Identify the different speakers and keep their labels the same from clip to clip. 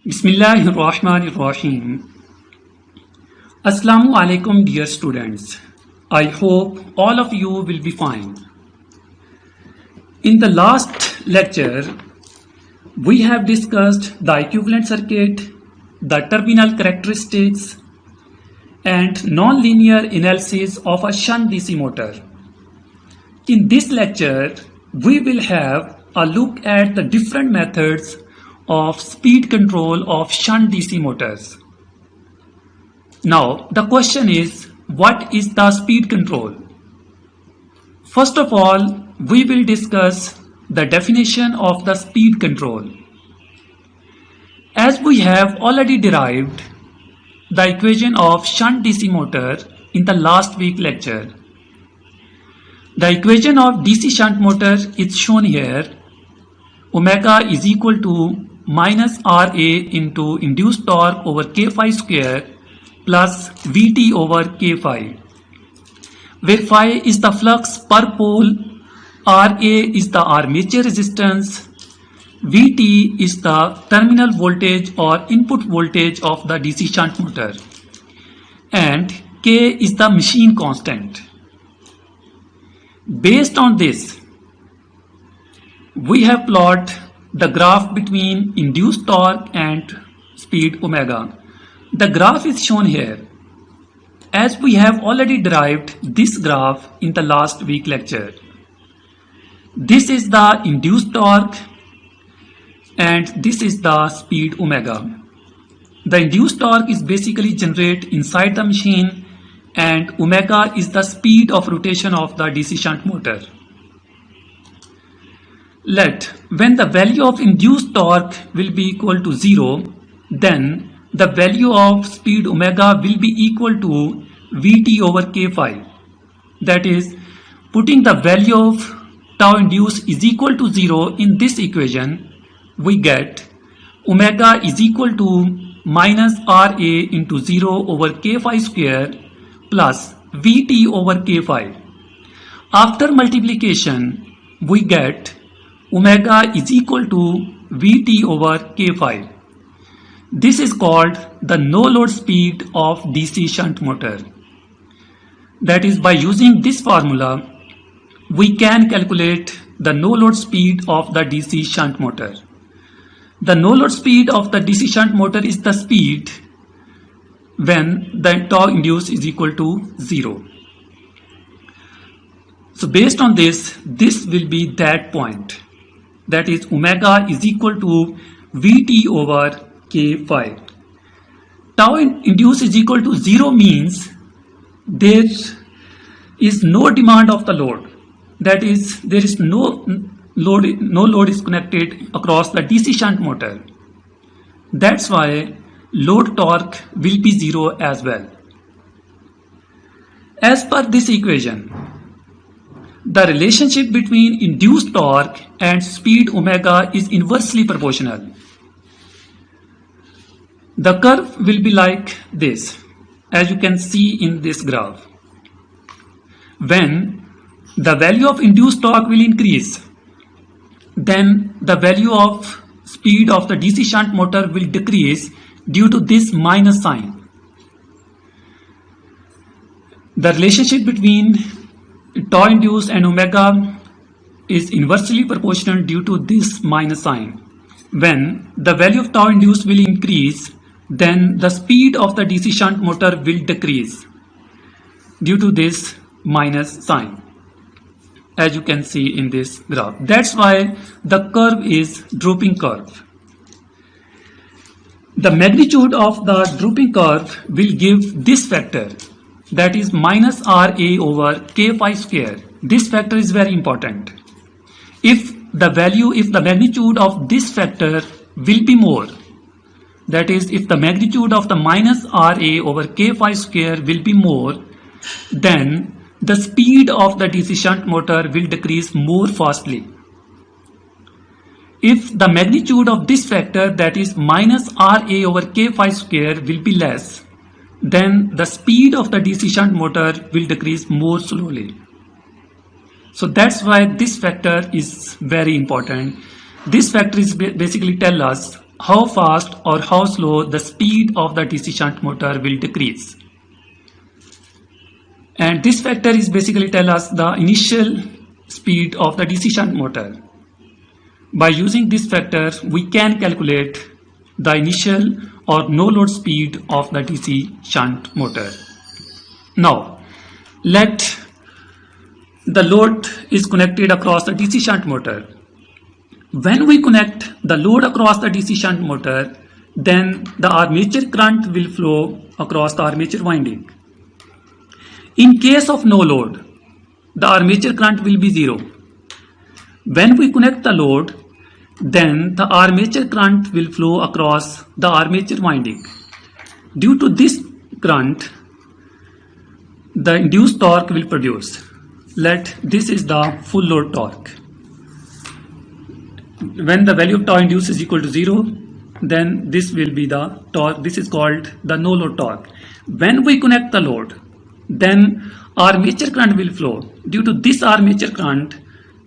Speaker 1: Bismillahirrahmanirrahim. Assalamu alaikum, dear students. I hope all of you will be fine. In the last lecture, we have discussed the equivalent circuit, the terminal characteristics, and non-linear analysis of a shunt DC motor. In this lecture, we will have a look at the different methods of speed control of shunt DC motors. Now, the question is, what is the speed control? First of all, we will discuss the definition of the speed control. As we have already derived the equation of shunt DC motor in the last week lecture. The equation of DC shunt motor is shown here. Omega is equal to minus Ra into induced torque over K phi square plus Vt over K phi, where phi is the flux per pole, Ra is the armature resistance, Vt is the terminal voltage or input voltage of the DC shunt motor, and K is the machine constant. Based on this, we have plotted the graph between induced torque and speed omega. The graph is shown here. As we have already derived this graph in the last week lecture. This is the induced torque and this is the speed omega. The induced torque is basically generated inside the machine and omega is the speed of rotation of the DC shunt motor. When the value of induced torque will be equal to 0, then the value of speed omega will be equal to Vt over K phi. That is, putting the value of tau induced is equal to 0 in this equation, we get omega is equal to minus Ra into 0 over K phi square plus Vt over K phi. After multiplication, we get omega is equal to Vt over K phi. This is called the no-load speed of DC shunt motor. That is, by using this formula, we can calculate the no-load speed of the DC shunt motor. The no-load speed of the DC shunt motor is the speed when the tau induced is equal to 0. So based on this will be that point. That is, omega is equal to Vt over K phi. Tau induced is equal to 0 means there is no demand of the load. That is, there is no load is connected across the DC shunt motor. That's why load torque will be 0 as well. As per this equation, the relationship between induced torque and speed omega is inversely proportional. The curve will be like this, as you can see in this graph. When the value of induced torque will increase, then the value of speed of the DC shunt motor will decrease due to this minus sign. The relationship between tau induced and omega is inversely proportional due to this minus sign. When the value of tau induced will increase, then the speed of the DC shunt motor will decrease due to this minus sign, as you can see in this graph. That's why the curve is drooping curve. The magnitude of the drooping curve will give this factor, that is minus Ra over K phi square. This factor is very important. If the magnitude of this factor will be more, that is, if the magnitude of the minus Ra over K phi square will be more, then the speed of the DC shunt motor will decrease more fastly. If the magnitude of this factor, that is minus Ra over K phi square, will be less, then the speed of the DC shunt motor will decrease more slowly. So that's why this factor is very important. This factor is basically tell us how fast or how slow the speed of the DC shunt motor will decrease. And this factor is basically tell us the initial speed of the DC shunt motor. By using this factor, we can calculate the initial or no load speed of the DC shunt motor. Now, let the load is connected across the DC shunt motor. When we connect the load across the DC shunt motor, then the armature current will flow across the armature winding. In case of no load, the armature current will be zero. When we connect the load, then the armature current will flow across the armature winding. Due to this current, the induced torque will produce. This is the full load torque. When the value of tau induced is equal to 0, then this will be the torque. This is called the no load torque. When we connect the load, then armature current will flow. Due to this armature current,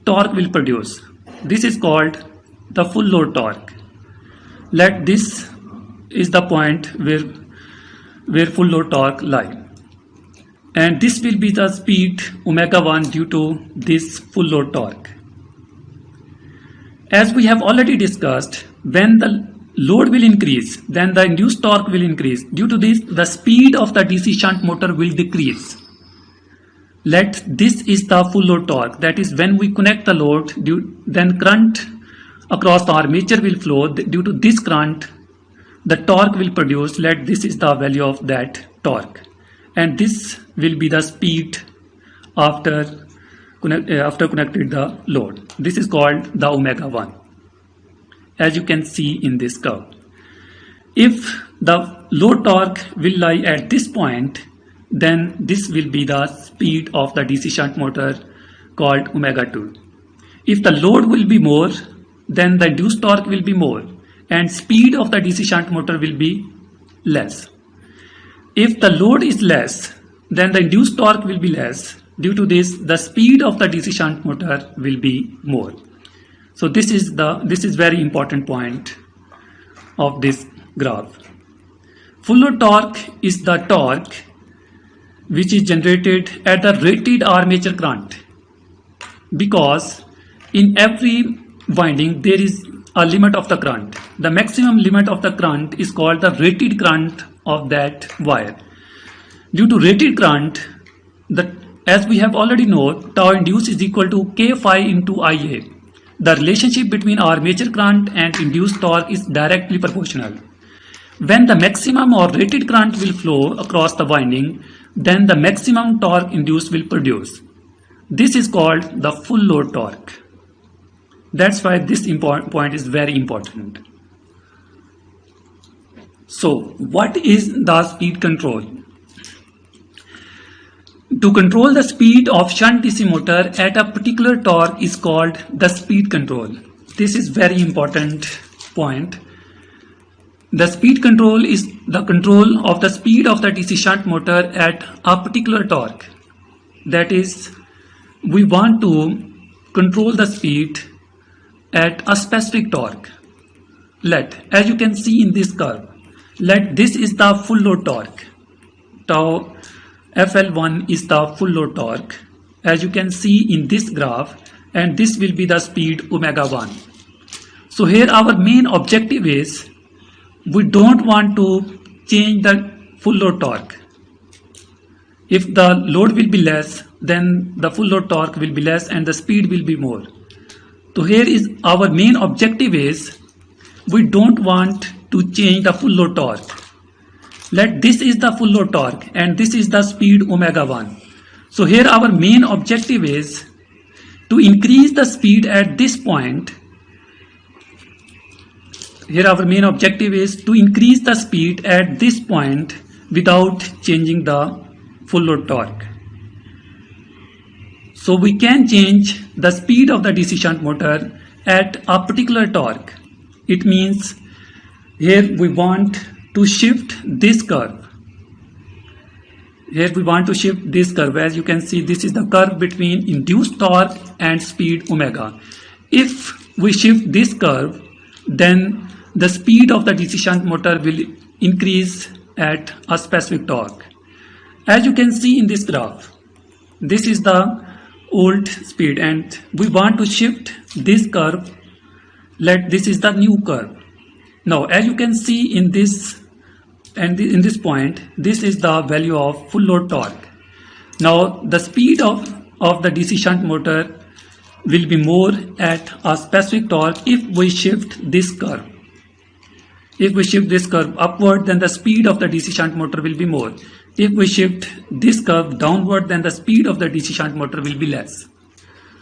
Speaker 1: torque will produce. This is called the full load torque. This is the point where full load torque lies. And this will be the speed omega 1 due to this full load torque. As we have already discussed, when the load will increase, then the induced torque will increase. Due to this, the speed of the DC shunt motor will decrease. This is the full load torque. That is, when we connect the load, then current across the armature will flow. Due to this current, the torque will produce. This is the value of that torque. And this will be the speed after connected the load. This is called the omega 1, as you can see in this curve. If the load torque will lie at this point, then this will be the speed of the DC shunt motor called omega 2. If the load will be more, then the induced torque will be more and speed of the DC shunt motor will be less. If the load is less, then the induced torque will be less. Due to this, the speed of the DC shunt motor will be more. So this is very important point of this graph. Full load torque is the torque which is generated at the rated armature current, because in every winding there is a limit of the current. The maximum limit of the current is called the rated current of that wire. Due to rated current, as we have already known, tau induced is equal to K phi into Ia. The relationship between armature current and induced torque is directly proportional. When the maximum or rated current will flow across the winding, then the maximum torque induced will produce. This is called the full load torque. That's why this point is very important. So, what is the speed control? To control the speed of shunt DC motor at a particular torque is called the speed control. This is very important point. The speed control is the control of the speed of the DC shunt motor at a particular torque. That is, we want to control the speed at a specific torque. As you can see in this curve, this is the full load torque. Tau FL1 is the full load torque, as you can see in this graph, and this will be the speed omega 1. So here our main objective is, we don't want to change the full load torque. If the load will be less, then the full load torque will be less and the speed will be more. So here is our main objective is, we don't want to change the full load torque. This is the full load torque and this is the speed omega 1. So here our main objective is to increase the speed at this point. Here our main objective is to increase the speed at this point without changing the full load torque. So we can change the speed of the DC shunt motor at a particular torque. It means here we want to shift this curve. Here we want to shift this curve. As you can see, this is the curve between induced torque and speed omega. If we shift this curve, then the speed of the DC shunt motor will increase at a specific torque. As you can see in this graph, this is the old speed and we want to shift this curve. This is the new curve. Now as you can see in this and in this point, this is the value of full load torque. Now the speed of the DC shunt motor will be more at a specific torque if we shift this curve. If we shift this curve upward, then the speed of the DC shunt motor will be more. If we shift this curve downward, then the speed of the DC shunt motor will be less.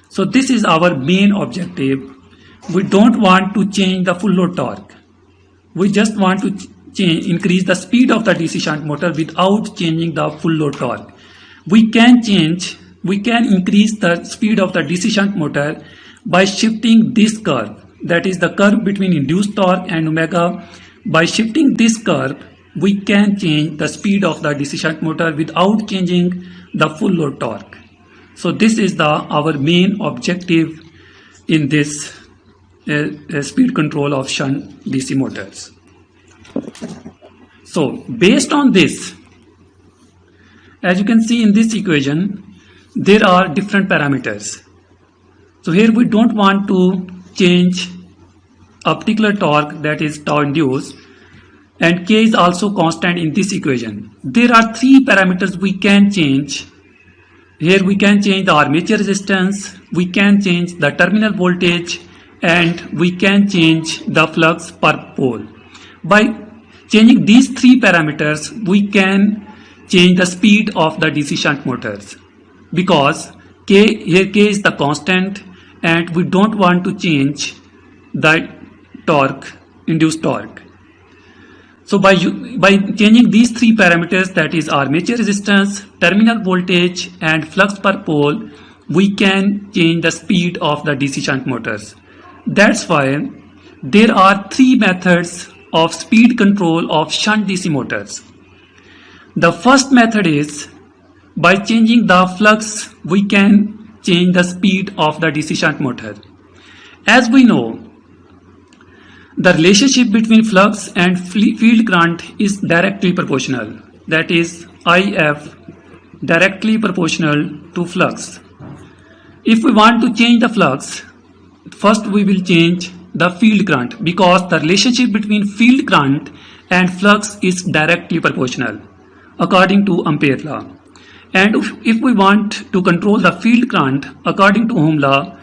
Speaker 1: So this is our main objective. We don't want to change the full load torque. We just want to increase the speed of the DC shunt motor without changing the full load torque. We can increase the speed of the DC shunt motor by shifting this curve. That is the curve between induced torque and omega. By shifting this curve, we can change the speed of the DC shunt motor without changing the full load torque. So this is our main objective in this speed control of shunt DC motors. So based on this, as you can see in this equation, there are different parameters. So here we don't want to change a particular torque, that is tau induced, and K is also constant in this equation. There are three parameters we can change. Here we can change the armature resistance, we can change the terminal voltage, and we can change the flux per pole. By changing these three parameters, we can change the speed of the DC shunt motors, because K is the constant and we don't want to change the torque, induced torque. So by changing these three parameters, that is armature resistance, terminal voltage and flux per pole, we can change the speed of the DC shunt motors. That's why there are three methods of speed control of shunt DC motors. The first method is by changing the flux, we can change the speed of the DC shunt motor. As we know, the relationship between flux and field current is directly proportional. That is IF directly proportional to flux. If we want to change the flux, first we will change the field current, because the relationship between field current and flux is directly proportional according to Ampere law. And if we want to control the field current according to Ohm law,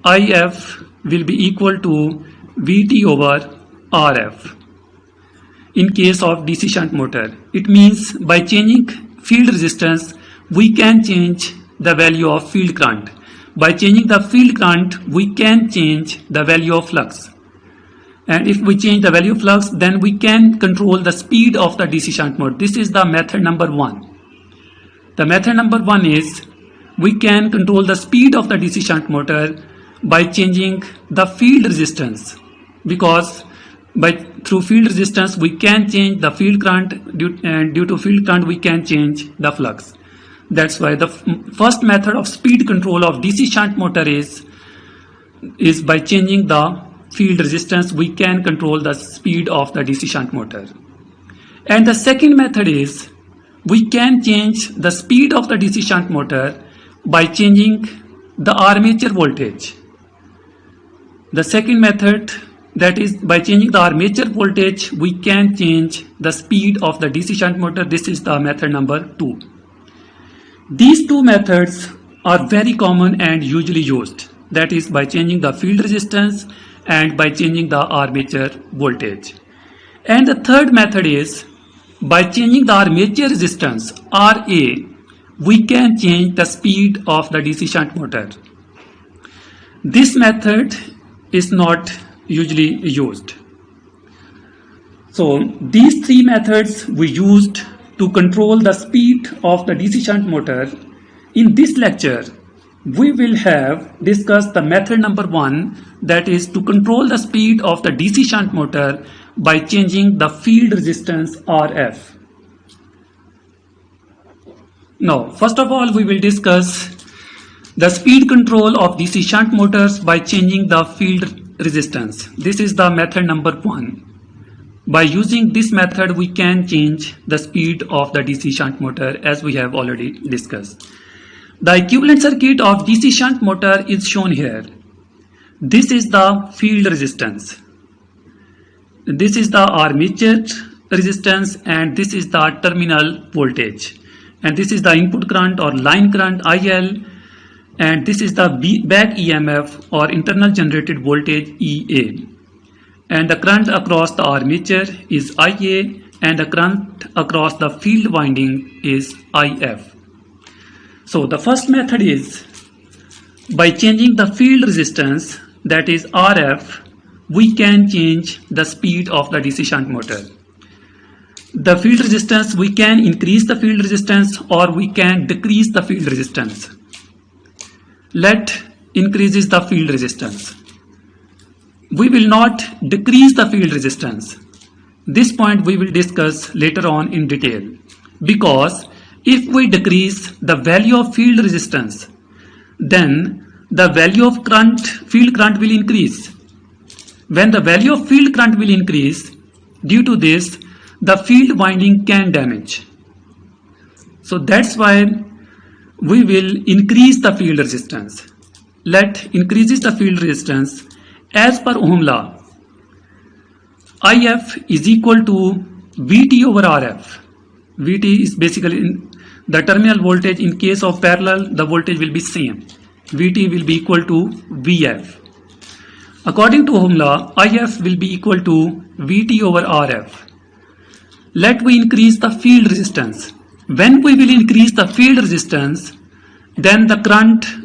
Speaker 1: IF will be equal to Vt over Rf. In case of DC shunt motor, it means by changing field resistance, we can change the value of field current. By changing the field current, we can change the value of flux. And if we change the value of flux, then we can control the speed of the DC shunt motor. This is the method number one. The method number one is we can control the speed of the DC shunt motor by changing the field resistance, because through field resistance we can change the field current, and due to field current we can change the flux. That's why the first method of speed control of DC shunt motor is by changing the field resistance, we can control the speed of the DC shunt motor. And the second method is we can change the speed of the DC shunt motor by changing the armature voltage. The second method, that is by changing the armature voltage, we can change the speed of the DC shunt motor. This is the method number 2. These two methods are very common and usually used. That is by changing the field resistance and by changing the armature voltage. And the third method is by changing the armature resistance Ra, we can change the speed of the DC shunt motor. This method is not usually used. So these three methods we used to control the speed of the DC shunt motor. In this lecture, we will have discussed the method number 1, that is to control the speed of the DC shunt motor by changing the field resistance Rf. Now, first of all, we will discuss the speed control of DC shunt motors by changing the field resistance. This is the method number 1. By using this method, we can change the speed of the DC shunt motor as we have already discussed. The equivalent circuit of DC shunt motor is shown here. This is the field resistance. This is the armature resistance and this is the terminal voltage. And this is the input current or line current IL, and this is the back EMF or internal generated voltage EA. And the current across the armature is IA and the current across the field winding is IF. So the first method is by changing the field resistance, that is RF, we can change the speed of the DC shunt motor. The field resistance, we can increase the field resistance or we can decrease the field resistance. Let increases the field resistance. We will not decrease the field resistance. This point we will discuss later on in detail, because if we decrease the value of field resistance, then the value of field current will increase. When the value of field current will increase, due to this, the field winding can damage. So that's why we will increase the field resistance. Let increases the field resistance. As per Ohm law, IF is equal to VT over RF. VT is basically the terminal voltage. In case of parallel, the voltage will be same. VT will be equal to VF. According to Ohm law, IF will be equal to VT over RF. Let we increase the field resistance. When we will increase the field resistance, then the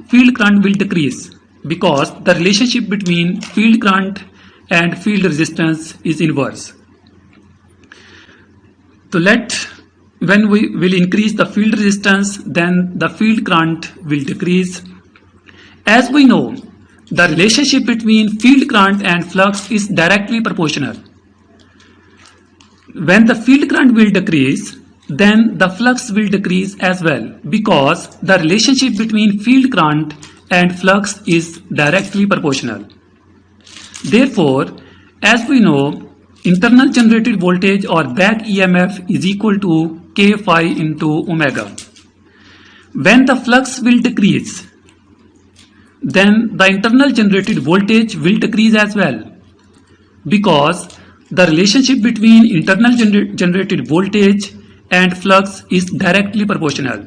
Speaker 1: field current will decrease, because the relationship between field current and field resistance is inverse. So when we will increase the field resistance, then the field current will decrease. As we know, the relationship between field current and flux is directly proportional. When the field current will decrease, then the flux will decrease as well, because the relationship between field current and flux is directly proportional. Therefore, as we know, internal generated voltage or back EMF is equal to K phi into omega. When the flux will decrease, then the internal generated voltage will decrease as well, because the relationship between internal generated voltage and flux is directly proportional.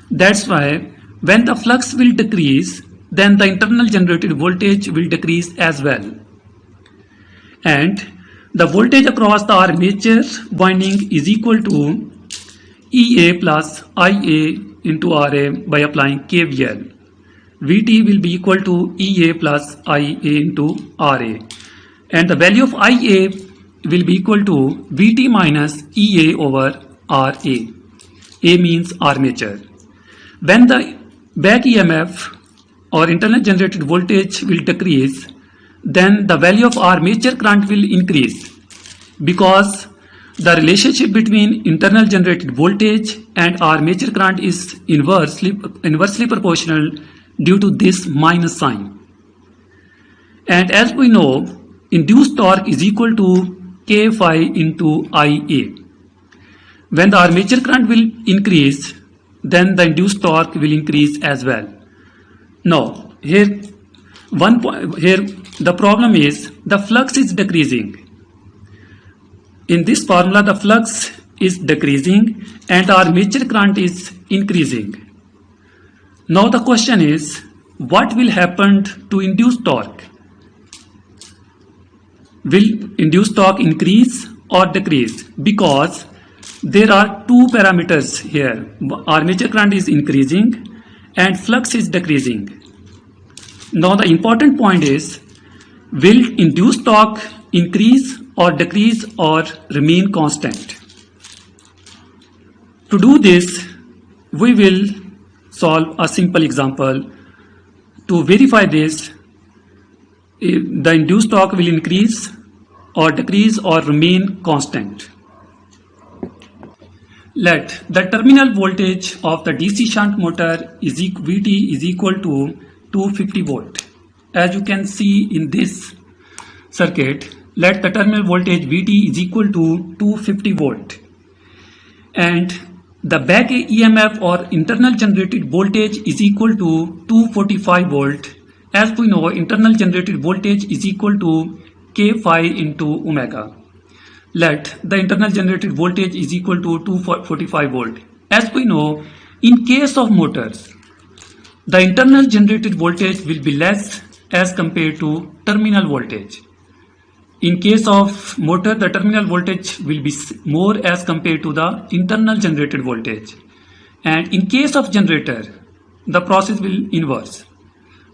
Speaker 1: That's why when the flux will decrease, then the internal generated voltage will decrease as well. And the voltage across the armature winding is equal to EA plus IA into RA by applying KVL. VT will be equal to EA plus IA into RA. And the value of IA will be equal to VT minus EA over RA. A means armature. When the back EMF or internal generated voltage will decrease, then the value of armature current will increase, because the relationship between internal generated voltage and armature current is inversely proportional due to this minus sign. And as we know, induced torque is equal to K phi into IA. When the armature current will increase, then the induced torque will increase as well. Now, here the problem is the flux is decreasing. In this formula, the flux is decreasing and the armature current is increasing. Now the question is, what will happen to induced torque? Will induced torque increase or decrease? Because there are two parameters here. Armature current is increasing and flux is decreasing. Now the important point is, will induced torque increase or decrease or remain constant? To do this, we will solve a simple example. To verify this, if the induced torque will increase or decrease or remain constant. Let the terminal voltage of the DC shunt motor is VT is equal to 250 volt. As you can see in this circuit, let the terminal voltage Vt is equal to 250 volt, and the back EMF or internal generated voltage is equal to 245 volt. As we know, internal generated voltage is equal to K phi into omega. Let the internal generated voltage is equal to 245 volt. As we know, in case of motors, the internal generated voltage will be less as compared to terminal voltage. In case of motor, the terminal voltage will be more as compared to the internal generated voltage. And in case of generator, the process will inverse.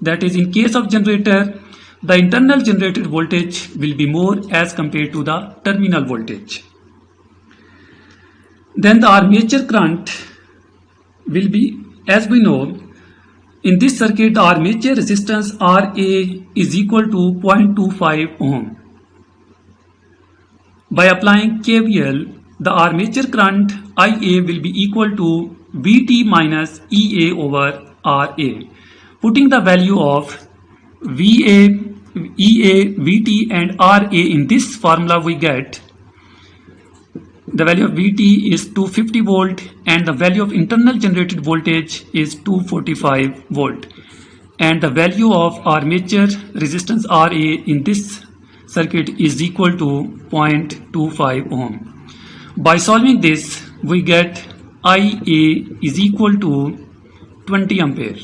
Speaker 1: That is, in case of generator, the internal generated voltage will be more as compared to the terminal voltage. Then the armature current will be, as we know, in this circuit the armature resistance Ra is equal to 0.25 ohm. By applying KVL, the armature current Ia will be equal to Vt minus Ea over Ra. Putting the value of Va, Ea, Vt and Ra in this formula, we get the value of Vt is 250 volt and the value of internal generated voltage is 245 volt, and the value of armature resistance Ra in this circuit is equal to 0.25 ohm. By solving this, we get Ia is equal to 20 ampere.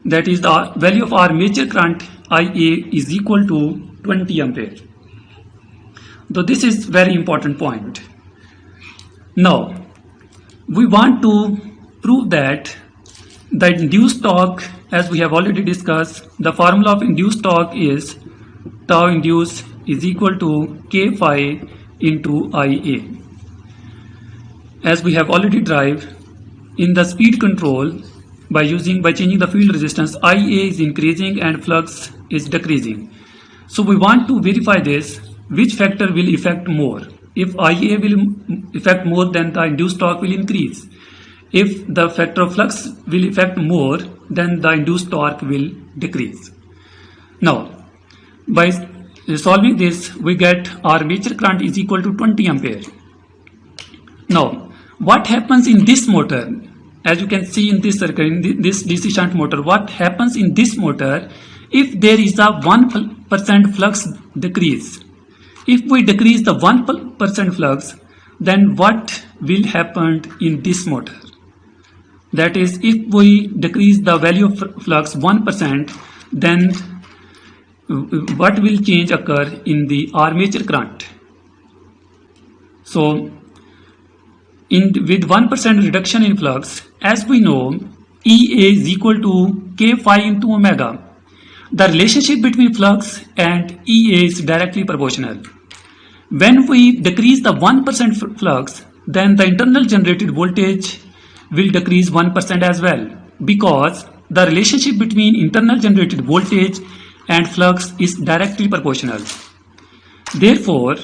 Speaker 1: That is, the value of armature current Ia is equal to 20 ampere. So this is very important point. Now, we want to prove that the induced torque, as we have already discussed, the formula of induced torque is tau induced is equal to K phi into Ia. As we have already derived, in the speed control, by changing the field resistance, Ia is increasing and flux is decreasing. So we want to verify this, which factor will affect more. If Ia will affect more, then the induced torque will increase. If the factor of flux will affect more, then the induced torque will decrease. Now, by solving this, we get armature current is equal to 20 ampere. Now, what happens in this motor? As you can see in this circuit, in this DC shunt motor, what happens in this motor if there is a 1% flux decrease? If we decrease the 1% flux, then what will happen in this motor? That is, if we decrease the value of flux 1%, then what will change occur in the armature current? So, with 1% reduction in flux, as we know, Ea is equal to K phi into omega. The relationship between flux and Ea is directly proportional. When we decrease the 1% flux, then the internal generated voltage will decrease 1% as well, because the relationship between internal generated voltage and flux is directly proportional. Therefore,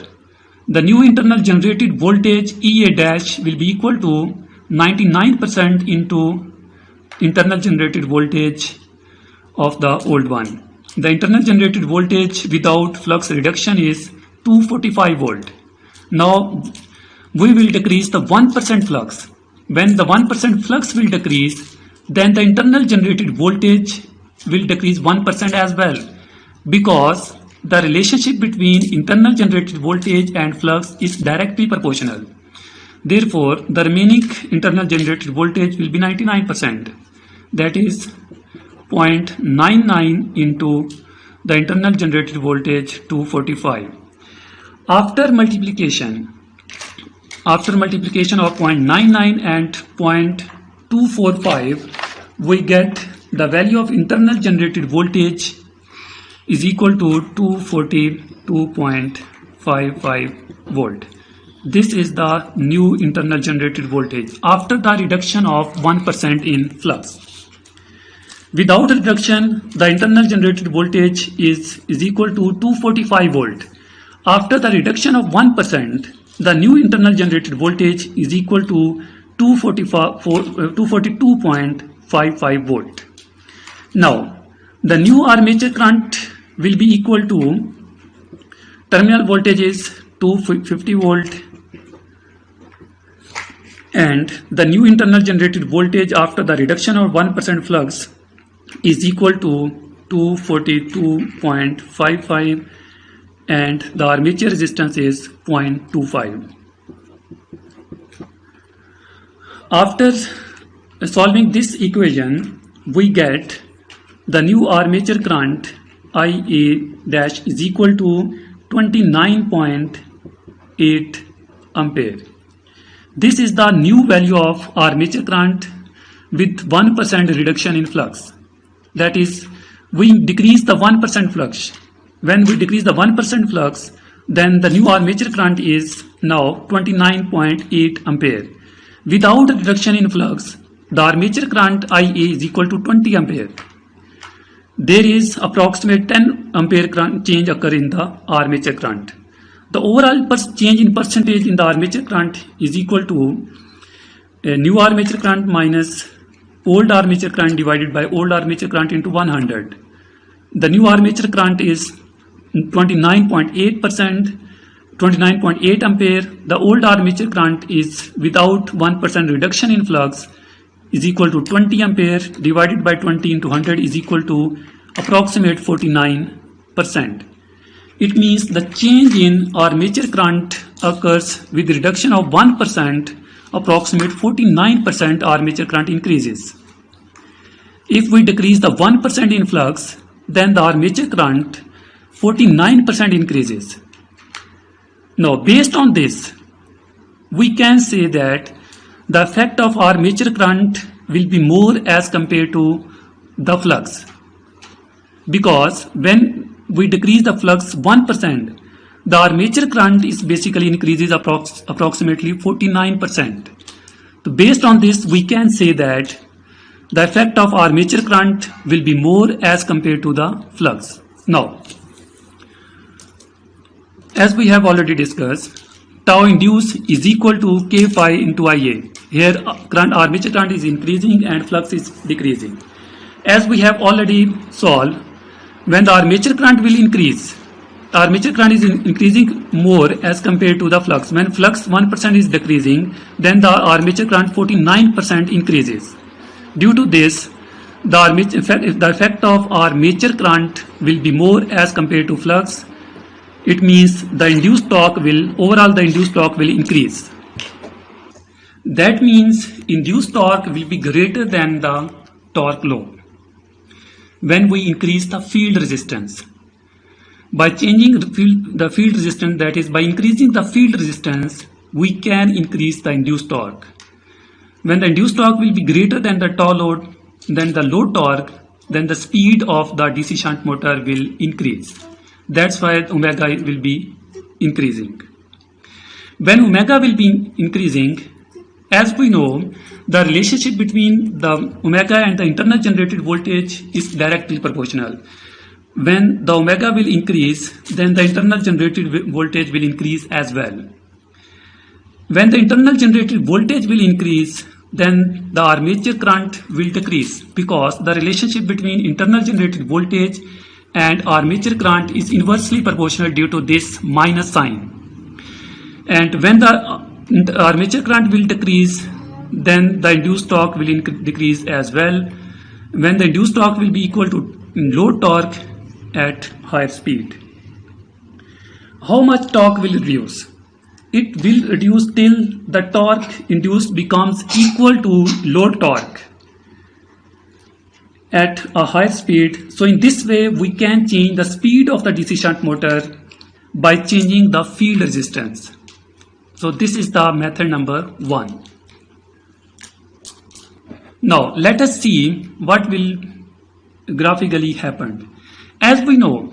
Speaker 1: the new internal generated voltage Ea dash will be equal to 99% into internal generated voltage of the old one. The internal generated voltage without flux reduction is 245 volt. Now we will decrease the 1% flux. When the 1% flux will decrease, then the internal generated voltage will decrease 1% as well, because the relationship between internal generated voltage and flux is directly proportional. Therefore, the remaining internal generated voltage will be 99%. That is 0.99 into the internal generated voltage 245. After multiplication of 0.99 and 0.245, we get the value of internal generated voltage is equal to 242.55 volt. This is the new internal generated voltage after the reduction of 1% in flux. Without reduction, the internal generated voltage is equal to 245 volt. After the reduction of 1%, the new internal generated voltage is equal to 242.55 volt. Now, the new armature current will be equal to Terminal voltage is 250 volt, and the new internal generated voltage after the reduction of 1% flux is equal to 242.55, and the armature resistance is 0.25. After solving this equation, we get the new armature current IA dash is equal to 29.8 ampere. This is the new value of armature current with 1% reduction in flux. That is, we decrease the 1% flux. When we decrease the 1% flux, then the new armature current is now 29.8 ampere. Without reduction in flux, the armature current IA is equal to 20 ampere. There is approximate 10 ampere change occur in the armature current. The overall change in percentage in the armature current is equal to new armature current minus old armature current divided by old armature current into 100. The new armature current is 29.8 ampere. The old armature current is without 1% reduction in flux is equal to 20 ampere divided by 20 into 100 is equal to approximate 49%. It means the change in armature current occurs with reduction of 1%, approximate 49% armature current increases. If we decrease the 1% in flux, then the armature current 49% increases. Now, based on this, we can say that the effect of armature current will be more as compared to the flux, because when we decrease the flux 1%, the armature current is basically increases approximately 49%. So based on this, we can say that the effect of armature current will be more as compared to the flux. Now, as we have already discussed, tau induced is equal to K phi into IA. Here current, armature current is increasing and flux is decreasing. As we have already solved, when the armature current will increase, the armature current is increasing more as compared to the flux. When flux 1% is decreasing, then the armature current 49% increases. Due to this, the effect of armature current will be more as compared to flux. It means the induced torque will increase. That means induced torque will be greater than the torque law when we increase the field resistance. By changing the field resistance, that is, by increasing the field resistance, we can increase the induced torque. When the induced torque will be greater than the load torque, then the speed of the DC shunt motor will increase. That's why omega will be increasing. When omega will be increasing, as we know, the relationship between the omega and the internal generated voltage is directly proportional. When the omega will increase, then the internal generated voltage will increase as well. When the internal generated voltage will increase, then the armature current will decrease, because the relationship between internal generated voltage and armature current is inversely proportional due to this minus sign. And when the armature current will decrease, then the induced torque will decrease as well, when the induced torque will be equal to load torque at higher speed. How much torque will reduce? It will reduce till the torque induced becomes equal to load torque at a higher speed. So in this way, we can change the speed of the DC shunt motor by changing the field resistance. So this is the method number 1. Now let us see what will graphically happen. As we know,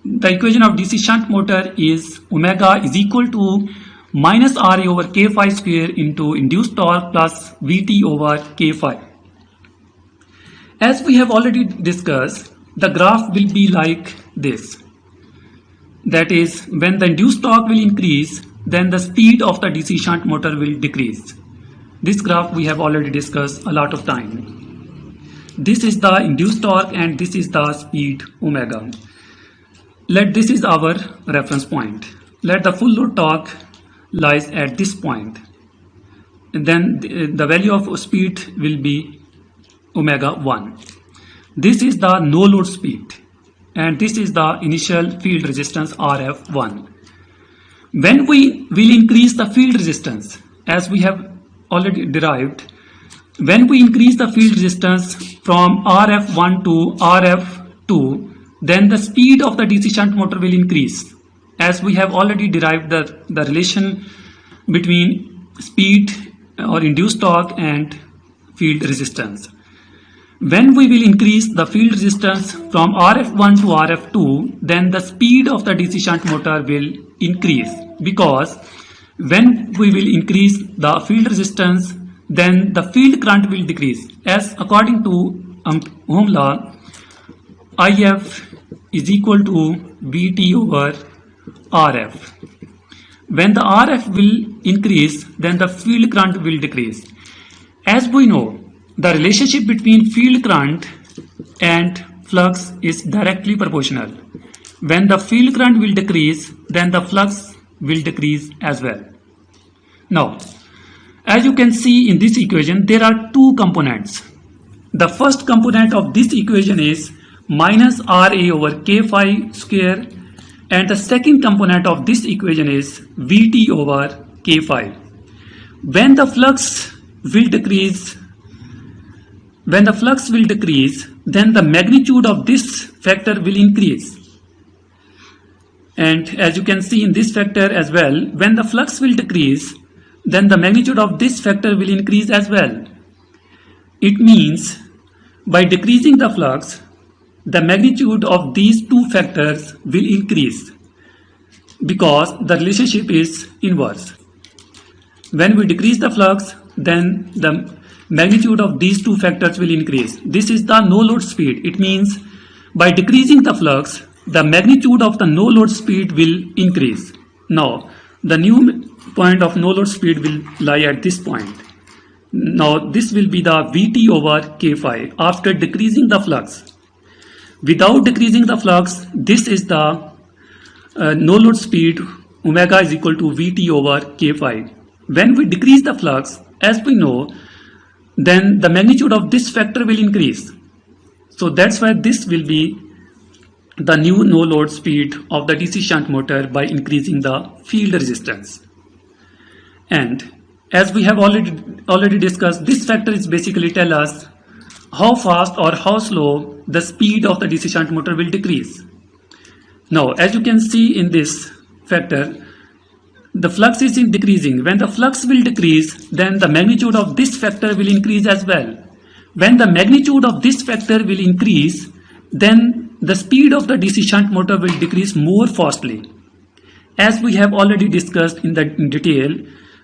Speaker 1: the equation of DC shunt motor is omega is equal to minus Ra over K phi square into induced torque plus Vt over K phi. As we have already discussed, the graph will be like this. That is, when the induced torque will increase, then the speed of the DC shunt motor will decrease. This graph we have already discussed a lot of time. This is the induced torque and this is the speed omega. Let this is our reference point. Let the full load torque lies at this point. And then the value of speed will be omega 1. This is the no load speed and this is the initial field resistance RF1. When we will increase the field resistance, as we have already derived, when we increase the field resistance from RF1 to RF2, then the speed of the DC shunt motor will increase, as we have already derived the relation between speed or induced torque and field resistance. When we will increase the field resistance from RF1 to RF2, then the speed of the DC shunt motor will increase, because when we will increase the field resistance, then the field current will decrease, as according to Ohm law, IF is equal to VT over RF. When the RF will increase, then the field current will decrease. As we know, the relationship between field current and flux is directly proportional. When the field current will decrease, then the flux will decrease as well. Now, as you can see in this equation, there are two components. The first component of this equation is minus RA over K phi square, and the second component of this equation is VT over K phi. When the flux will decrease, then the magnitude of this factor will increase. And as you can see in this factor as well, when the flux will decrease, then the magnitude of this factor will increase as well. It means by decreasing the flux, the magnitude of these two factors will increase, because the relationship is inverse. When we decrease the flux, then the magnitude of these two factors will increase. This is the no load speed. It means by decreasing the flux, the magnitude of the no load speed will increase. Now, the new point of no load speed will lie at this point. Now, this will be the VT over K phi after decreasing the flux. Without decreasing the flux, this is the no load speed, omega is equal to VT over K phi. When we decrease the flux, as we know, then the magnitude of this factor will increase. So that's why this will be the new no load speed of the DC shunt motor by increasing the field resistance. And as we have already discussed, this factor is basically tell us how fast or how slow the speed of the DC shunt motor will decrease. Now, as you can see in this factor, the flux is decreasing. When the flux will decrease, then the magnitude of this factor will increase as well. When the magnitude of this factor will increase, then the speed of the DC shunt motor will decrease more fastly. As we have already discussed in detail,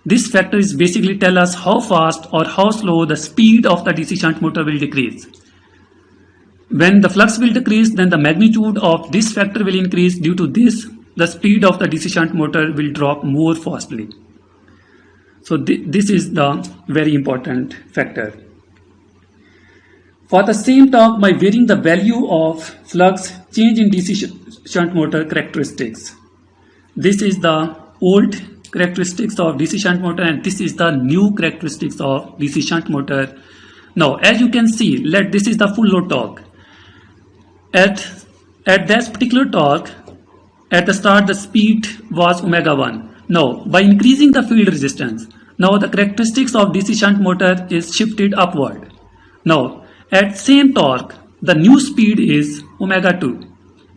Speaker 1: this factor is basically tell us how fast or how slow the speed of the DC shunt motor will decrease. When the flux will decrease, then the magnitude of this factor will increase. Due to this, the speed of the DC shunt motor will drop more fastly. So this is the very important factor. For the same torque, by varying the value of flux, change in DC shunt motor characteristics. This is the old characteristics of DC shunt motor and this is the new characteristics of DC shunt motor. Now, as you can see, this is the full load torque. At that particular torque, at the start the speed was omega 1. Now, by increasing the field resistance, now the characteristics of DC shunt motor is shifted upward. Now, at same torque, the new speed is omega 2.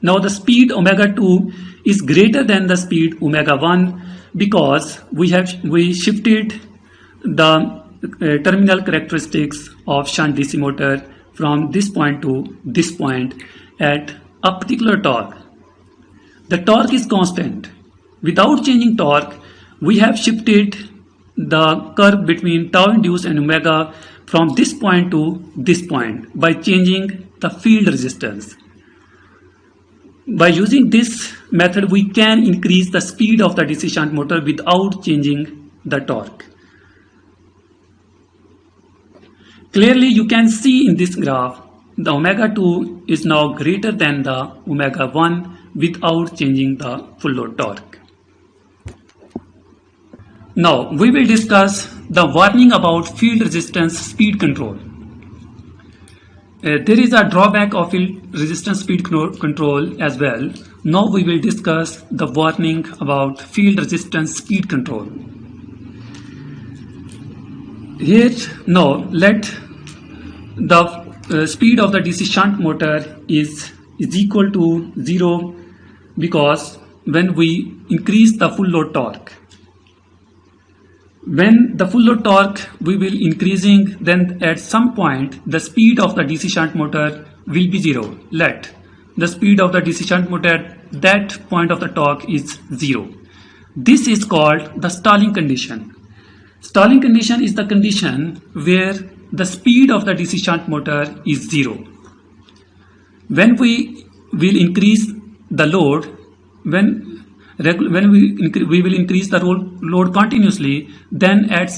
Speaker 1: Now, the speed omega 2 is greater than the speed omega 1 because we shifted the terminal characteristics of shunt DC motor from this point to this point at a particular torque. The torque is constant. Without changing torque, we have shifted the curve between tau induced and omega from this point to this point by changing the field resistance. By using this method, we can increase the speed of the DC shunt motor without changing the torque. Clearly, you can see in this graph, the omega 2 is now greater than the omega 1 without changing the full load torque. Now we will discuss the warning about field resistance speed control. There is a drawback of field resistance speed control as well. Now we will discuss the warning about field resistance speed control. Here now let the speed of the DC shunt motor is equal to 0 because when we increase the full load torque. When the full load torque we will increasing, then at some point the speed of the DC shunt motor will be 0. Let the speed of the DC shunt motor at that point of the torque is 0. This is called the stalling condition. Stalling condition is the condition where the speed of the DC shunt motor is 0. When we will increase the load, when we will increase the load continuously, then at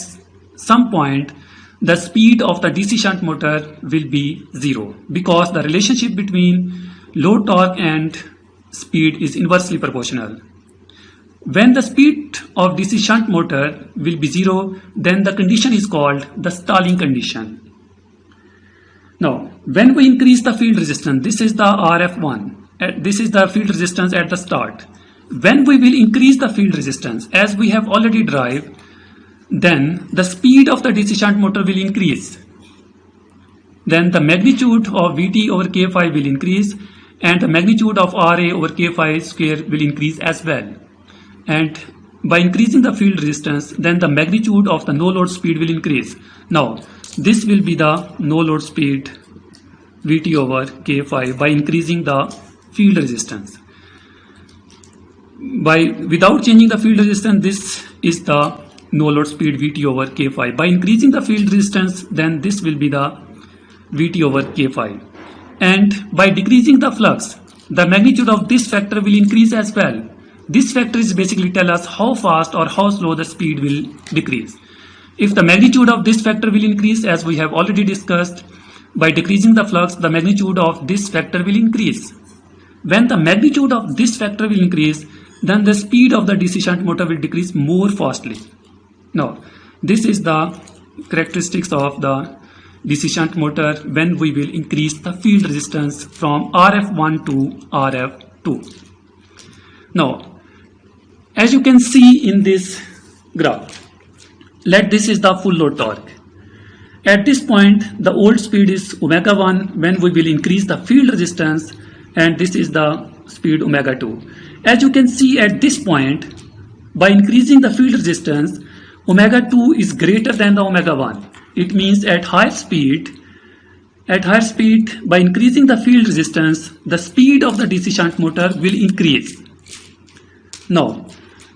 Speaker 1: some point the speed of the DC shunt motor will be 0 because the relationship between load torque and speed is inversely proportional. When the speed of DC shunt motor will be 0, then the condition is called the stalling condition. Now, when we increase the field resistance, this is the RF1, this is the field resistance at the start. When we will increase the field resistance, as we have already derived, then the speed of the DC shunt motor will increase. Then the magnitude of Vt over K5 will increase and the magnitude of Ra over K5 square will increase as well. And by increasing the field resistance, then the magnitude of the no load speed will increase. Now, this will be the no load speed Vt over K5 by increasing the field resistance. Without changing the field resistance, this is the no load speed Vt over K5. By increasing the field resistance, then this will be the Vt over K5. And by decreasing the flux, the magnitude of this factor will increase as well. This factor is basically tell us how fast or how slow the speed will decrease. If the magnitude of this factor will increase, as we have already discussed, by decreasing the flux, the magnitude of this factor will increase. When the magnitude of this factor will increase, then the speed of the DC shunt motor will decrease more fastly. Now, this is the characteristics of the DC shunt motor when we will increase the field resistance from RF1 to RF2. Now, as you can see in this graph, this is the full load torque. At this point, the old speed is omega 1 when we will increase the field resistance, and this is the speed omega 2. As you can see at this point, by increasing the field resistance, omega 2 is greater than the omega 1. It means at higher speed, by increasing the field resistance, the speed of the DC shunt motor will increase. Now,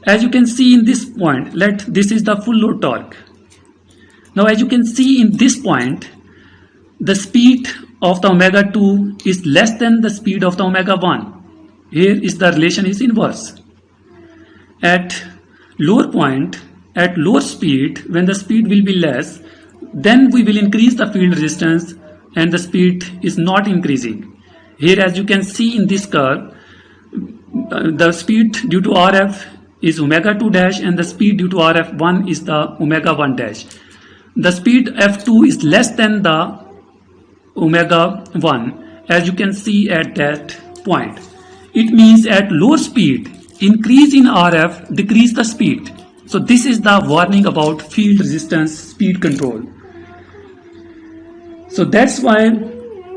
Speaker 1: as you can see in this point, this is the full load torque. Now, as you can see in this point, the speed of the omega 2 is less than the speed of the omega 1. Here is the relation is inverse. At lower point, at lower speed, when the speed will be less, then we will increase the field resistance and the speed is not increasing. Here, as you can see in this curve, the speed due to RF is omega 2 dash and the speed due to RF1 is the omega 1 dash. The speed F2 is less than the omega 1, as you can see at that point. It means at lower speed, increase in RF decrease the speed. So this is the warning about field resistance speed control. So that's why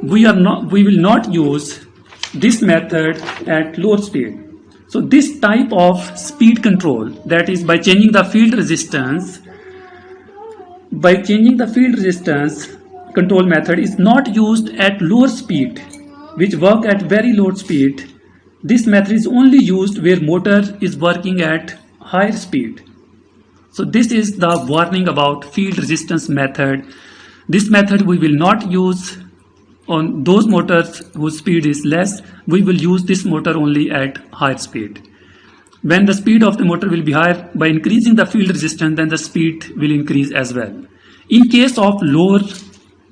Speaker 1: we will not use this method at lower speed. So this type of speed control, that is by changing the field resistance, control method is not used at lower speed, which work at very low speed. This method is only used where motor is working at higher speed. So this is the warning about field resistance method. This method we will not use on those motors whose speed is less. We will use this motor only at higher speed. When the speed of the motor will be higher, by increasing the field resistance, then the speed will increase as well. In case of lower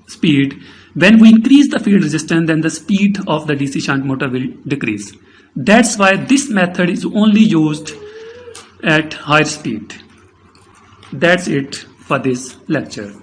Speaker 1: speed, when we increase the field resistance, then the speed of the DC shunt motor will decrease. That's why this method is only used at higher speed. That's it for this lecture.